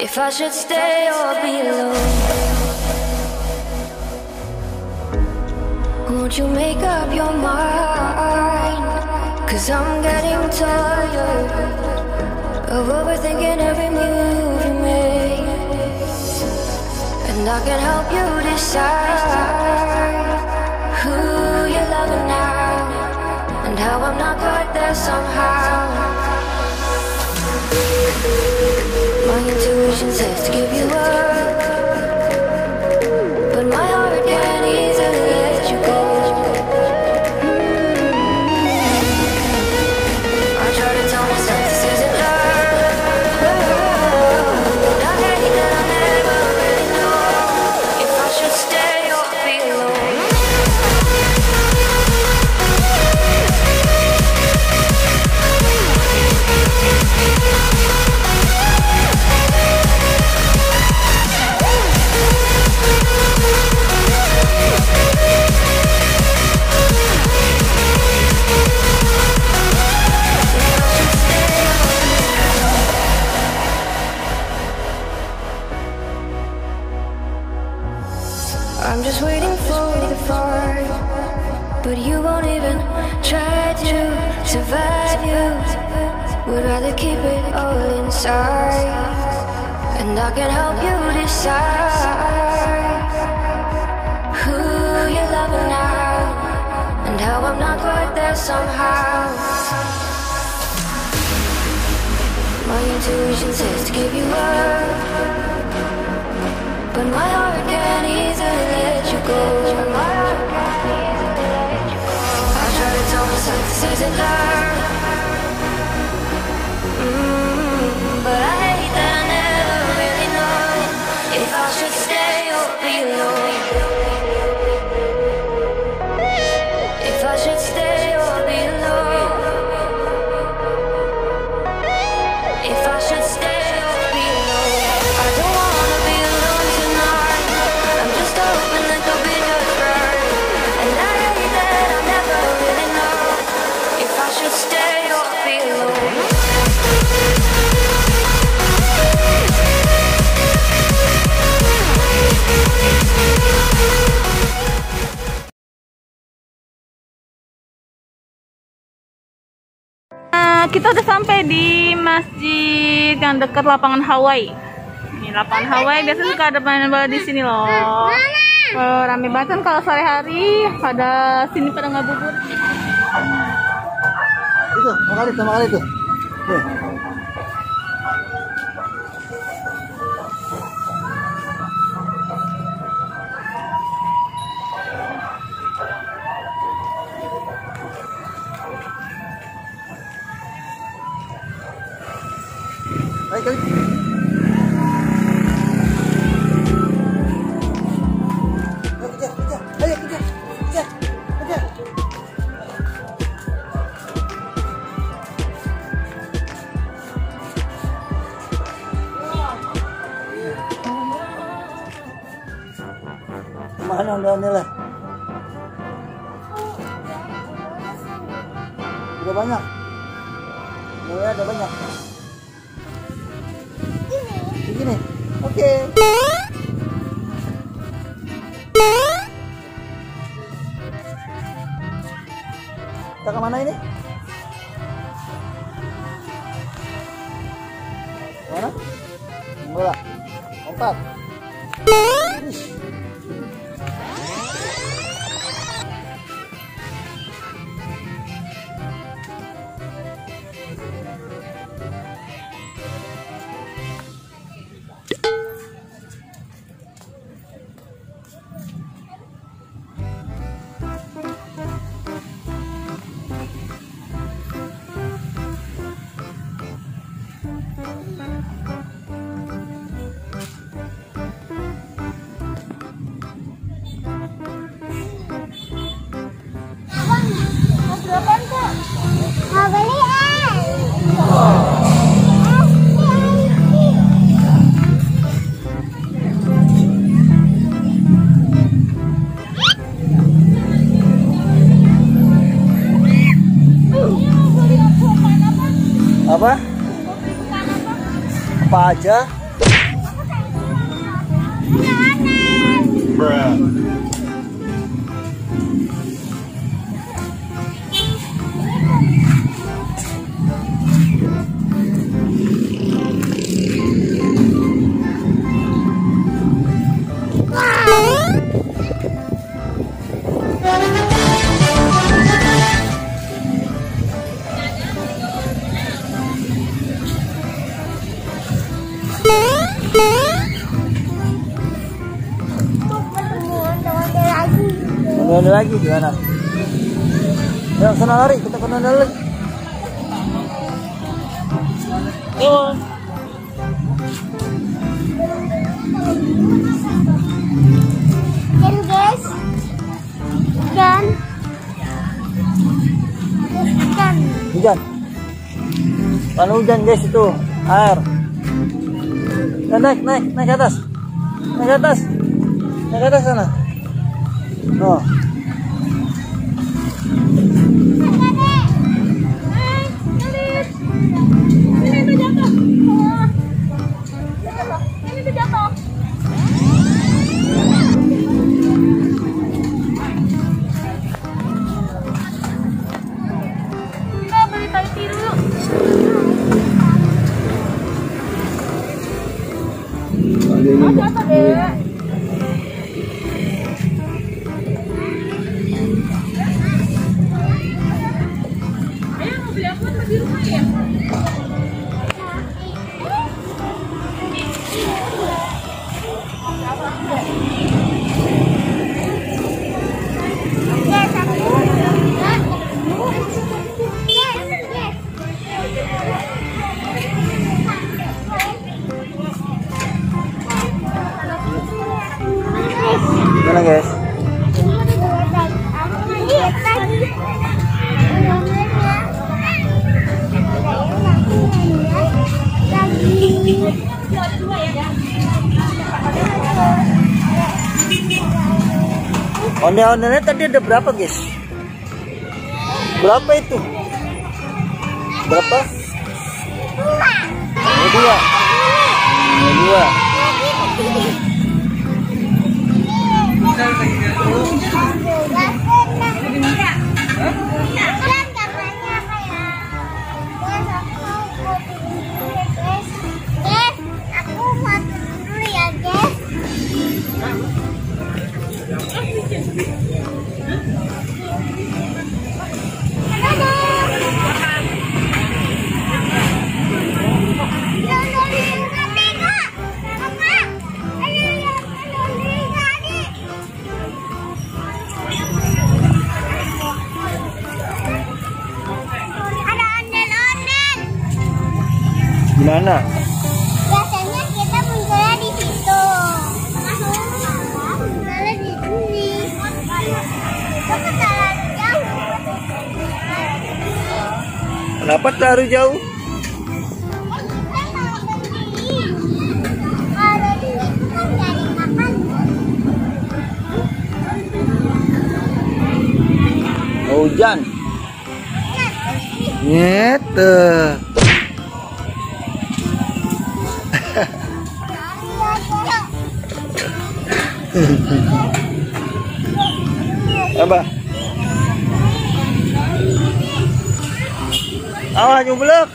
if I should stay or be alone. Won't you make up your mind? 'Cause I'm getting tired of overthinking every move you make. And I can help you decide who you're loving now, and how I'm not quite there somehow. My intuition says to give you up, but my heart can't easily let you go. I try to tell myself this isn't love, but I hate that I never really know if I should stay or be alone. I'm just waiting for the fire, but you won't even try to survive. You would rather keep it all inside, and I can help you decide who you're loving now, and how I'm not quite there somehow. My intuition says to give you up, but my heart can't easily let you go. I try to tell myself this isn't love, but I hate that I never really know if I should stay or be alone. If I should stay or be alone. If I should stay or be alone. I don't wanna be alone tonight. I'm just hoping that you'll be just right. And I hate that I never really know if I should stay or be alone. Kita udah sampai di masjid yang dekat lapangan Hawaii. Ini lapangan Hawaii, biasanya suka ada main bola di sini loh. Rame banget kan kalau sore hari, pada sini pada ngabuburit. Itu, sama kali tuh. Ayo kali. Kejar. Mana ondel-ondel lah? Udah banyak. Ya, ada banyak. Begini. Oke. Kita kemana ini? Mana? Bola. Lompat. Apa? Apa aja? Ada lagi gimana? Yuk sana lari, kita ke nonton lagi. Yuk. Guys, ikan. Hujan. Kalau hujan guys itu air. Naik ke atas. Naik ke atas. Naik ke atas sana. Oh. Gimana guys? Ondel-ondelnya tadi ada berapa guys? Berapa itu? Berapa? Dua. Dua. Gimana? Biasanya kita munculnya di situ. Munculnya di sini. Itu terlalu jauh. Kenapa terlalu jauh? Kalau di situ kan cari makan. Hujan. Nyete. Apa? Awas nyublek.